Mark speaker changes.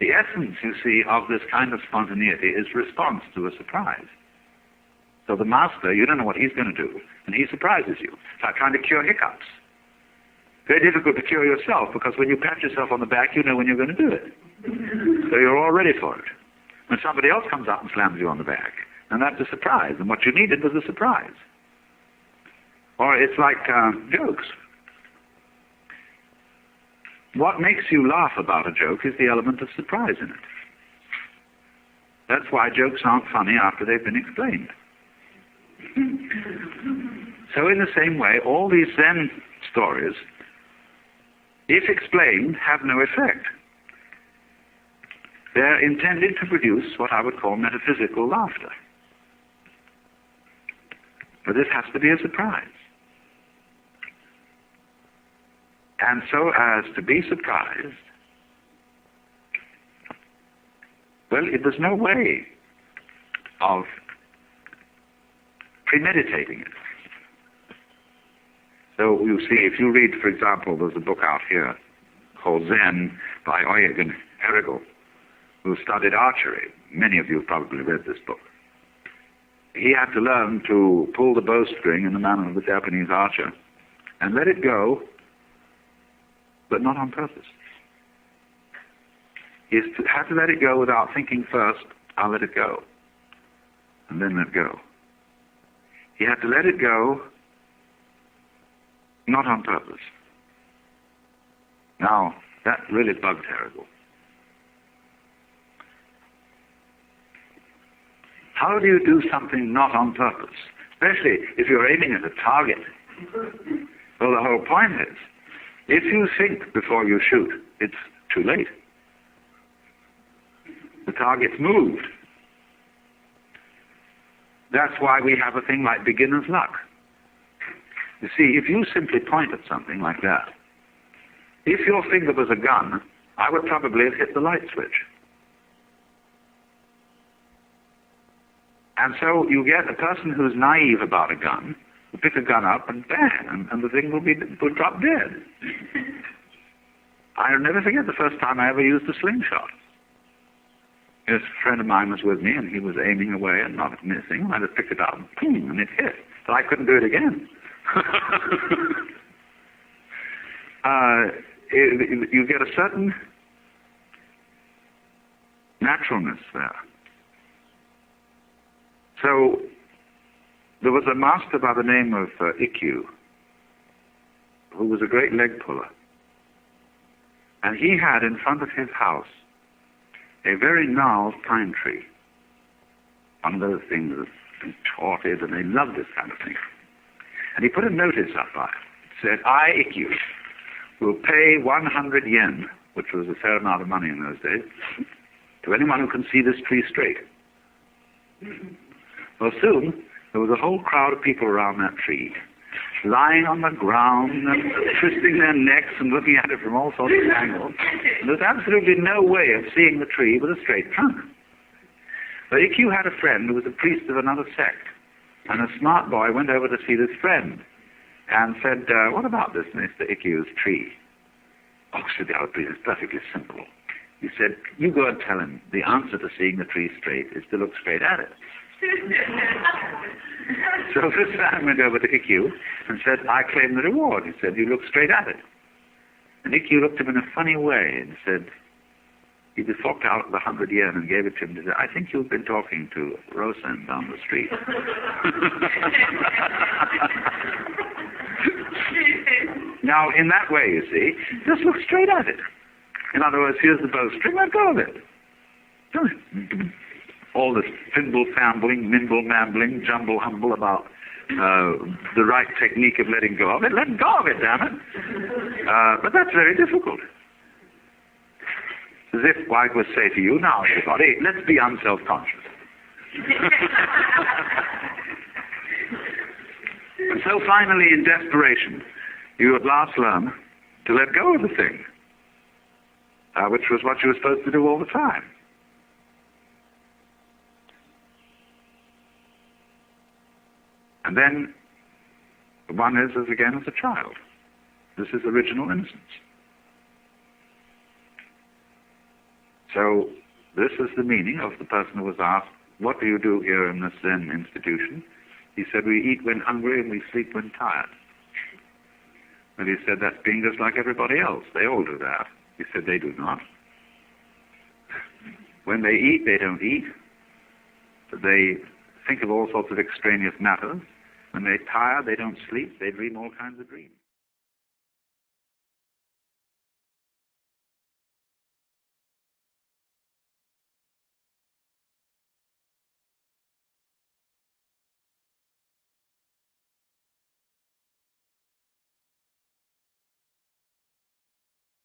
Speaker 1: The essence, you see, of this kind of spontaneity is response to a surprise. So the master, you don't know what he's going to do, and he surprises you. It's like trying to cure hiccups. Very difficult to cure yourself, because when you pat yourself on the back, you know when you're going to do it. So you're all ready for it. When somebody else comes up and slams you on the back, and that's a surprise, and what you needed was a surprise. Or it's like jokes. What makes you laugh about a joke is the element of surprise in it. That's why jokes aren't funny after they've been explained. So in the same way, all these Zen stories, if explained, have no effect. They're intended to produce what I would call metaphysical laughter. But this has to be a surprise. And so as to be surprised, well, there's no way of premeditating it. So you see, if you read, for example, there's a book out here called Zen by Eugen Herrigel, who studied archery. Many of you have probably read this book. He had to learn to pull the bowstring in the manner of the Japanese archer and let it go, but not on purpose. He had to let it go without thinking first, I'll let it go, and then let go. He had to let it go, not on purpose. Now, that really bugged Herrigel. How do you do something not on purpose? Especially if you're aiming at a target. Well, the whole point is, if you think before you shoot, it's too late. The target's moved. That's why we have a thing like beginner's luck. You see, if you simply point at something like that, if your finger was a gun, I would probably have hit the light switch. And so you get a person who's naive about a gun, will pick a gun up and bang, and the thing will drop dead. I'll never forget the first time I ever used a slingshot. A friend of mine was with me, and he was aiming away and not missing. I just picked it up, and ping, and it hit. So I couldn't do it again. You get a certain naturalness there. So there was a master by the name of Ikkyu, who was a great leg puller. And he had in front of his house a very gnarled pine tree. One of those things that's contorted, and they loved this kind of thing. And he put a notice up by it. It said, I, Ikkyu, will pay 100 yen, which was a fair amount of money in those days, to anyone who can see this tree straight. Well, soon, there was a whole crowd of people around that tree, lying on the ground and twisting their necks and looking at it from all sorts of angles. And there's absolutely no way of seeing the tree with a straight trunk. But Ikkyu had a friend who was a priest of another sect, and a smart boy went over to see this friend and said, what about this Mr. Ikkyu's tree? Oh, said the other priest, it's perfectly simple. He said, you go and tell him the answer to seeing the tree straight is to look straight at it. So this man went over to Ikkyu and said, I claim the reward. He said, you look straight at it. And Ikkyu looked at him in a funny way and said, he just forked out the 100 yen and gave it to him and said, I think you've been talking to Rosen down the street. Now, in that way, you see, just look straight at it. In other words, here's the bowstring, let go of it. All this fimble fambling, nimble mambling, jumble humble about the right technique of letting go of it. Let go of it, damn it. But that's very difficult. As if I would say to you, now everybody, let's be unself-conscious. And so finally, in desperation, you at last learn to let go of the thing, which was what you were supposed to do all the time. And then one is as again as a child. This is original innocence. So this is the meaning of the person who was asked, what do you do here in this Zen institution? He said, we eat when hungry and we sleep when tired. And he said, that's being just like everybody else. They all do that. He said, they do not. When they eat, they don't eat. They think of all sorts of extraneous matters. When they're tired, they don't sleep. They dream all kinds of dreams.